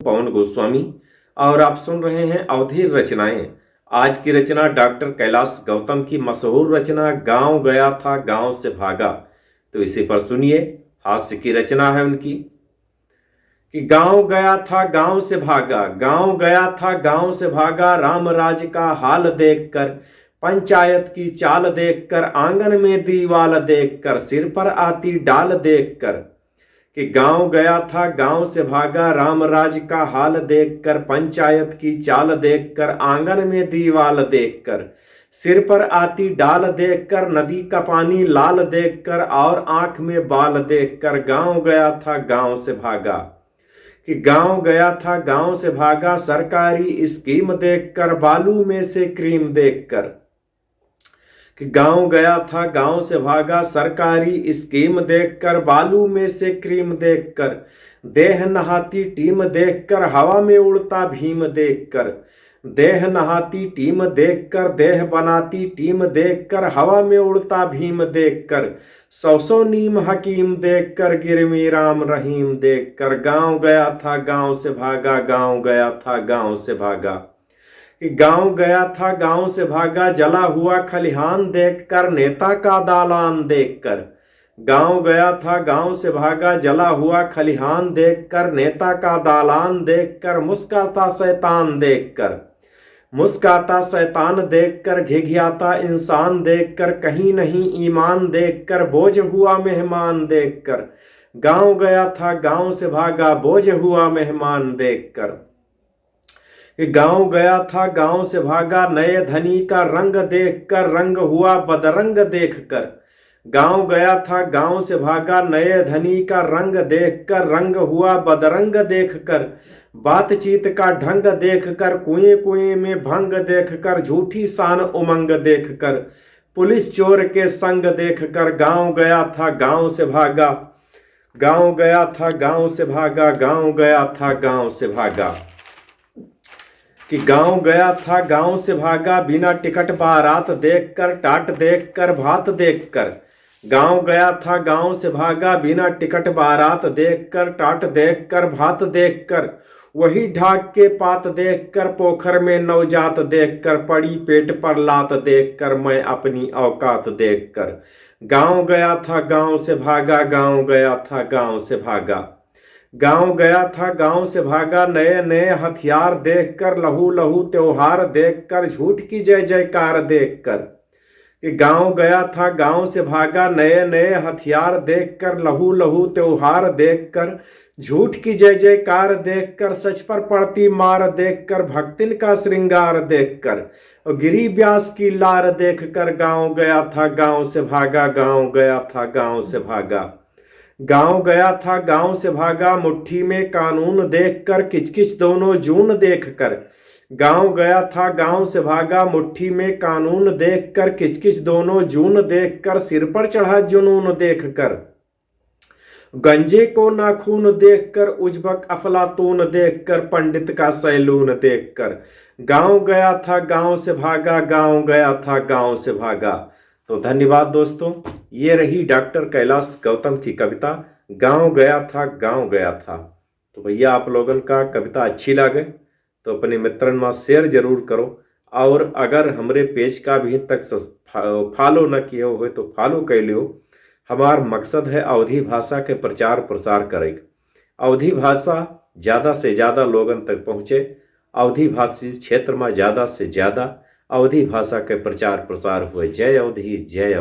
पवन गोस्वामी और आप सुन रहे हैं अवधि रचनाएं। आज की रचना डॉक्टर कैलाश गौतम की मशहूर रचना गांव गया था गांव से भागा। तो इसी पर सुनिए, हास्य की रचना है उनकी कि गांव गया था गांव से भागा, गांव गया था गांव से भागा, राम राज का हाल देखकर, पंचायत की चाल देखकर, आंगन में दीवाल देखकर, सिर पर आती डाल देखकर। कि गांव गया था गांव से भागा, राम राज का हाल देखकर, पंचायत की चाल देखकर, आंगन में दीवाल देखकर, सिर पर आती डाल देखकर, नदी का पानी लाल देखकर और आंख में बाल देखकर, गांव गया था गांव से भागा। कि गांव गया था गांव से भागा, सरकारी स्कीम देखकर, बालू में से क्रीम देखकर। कि गांव गया था गांव से भागा, सरकारी स्कीम देखकर, बालू में से क्रीम देखकर, देह नहाती टीम देखकर, हवा में उड़ता भीम देखकर, देह नहाती टीम देखकर, देह बनाती टीम देखकर, हवा में उड़ता भीम देखकर, सौ नीम हकीम देखकर, गिरमी राम रहीम देखकर। गांव गया था गांव से भागा, गांव गया था गांव से भागा। कि गांव गया था गांव से भागा, जला हुआ खलिहान देखकर, नेता का दालान देखकर। गांव गया था गांव से भागा, जला हुआ खलिहान देखकर, नेता का दालान देखकर, मुस्काता शैतान देखकर, मुस्काता शैतान देखकर, घिघियाता इंसान देखकर, कहीं नहीं ईमान देखकर, बोझ हुआ मेहमान देखकर। गांव गया था गांव से भागा, बोझ हुआ मेहमान देखकर। कि गांव गया था गांव से भागा, नए धनी का रंग देखकर, रंग हुआ बदरंग देखकर। गांव गया था गांव से भागा, नए धनी का रंग देखकर, रंग हुआ बदरंग देखकर, बातचीत का ढंग देखकर, कुएं कुएं में भंग देखकर, झूठी शान उमंग देखकर, पुलिस चोर के संग देखकर। गांव गया था गांव से भागा, गांव गया था गांव से भागा, गांव गया था गांव से भागा। कि गांव गया था गांव से भागा, बिना टिकट बारात देखकर, टाट देखकर, भात देखकर। गांव गया था गांव से भागा, बिना टिकट बारात देखकर, टाट देखकर, भात देखकर, वही ढाक के पात देखकर, पोखर में नवजात देखकर, पड़ी पेट पर लात देखकर, मैं अपनी औकात देखकर। गांव गया था गांव से भागा, गांव गया था गांव से भागा। गांव गया था गांव से भागा, नए नए हथियार देखकर, लहू लहू त्योहार देखकर, झूठ की जय जयकार देखकर। कि गांव गया था गांव से भागा, नए नए हथियार देखकर, लहू लहू त्योहार देखकर, झूठ की जय जयकार देखकर, सच पर पड़ती मार देखकर, भक्तिन का श्रृंगार देखकर, और गिरी व्यास की लार देखकर। गांव गया था गांव से भागा, गांव गया था गांव से भागा। गांव गया था गांव से भागा, मुट्ठी में कानून देखकर, किचकिच दोनों जून देखकर। गांव गया था गांव से भागा, मुट्ठी में कानून देखकर, किचकिच दोनों जून देखकर, सिर पर चढ़ा जुनून देखकर, गंजे को नाखून देखकर, उजबक अफलातून देखकर, पंडित का सैलून देखकर। गांव गया था गांव से भागा, गांव गया था गांव से भागा। तो धन्यवाद दोस्तों, ये रही डॉक्टर कैलाश गौतम की कविता गांव गया था गांव गया था। तो भैया आप लोगन का कविता अच्छी लगे तो अपने मित्रन में शेयर जरूर करो, और अगर हमरे पेज का भी तक फॉलो न किए हो तो फॉलो कर लियो। हमार मकसद है अवधी भाषा के प्रचार प्रसार करे, अवधी भाषा ज़्यादा से ज़्यादा लोगन तक पहुँचे, अवधी भाषी क्षेत्र में ज़्यादा से ज़्यादा अवधी भाषा के प्रचार प्रसार हुए। जय अवधी, जय अवधी।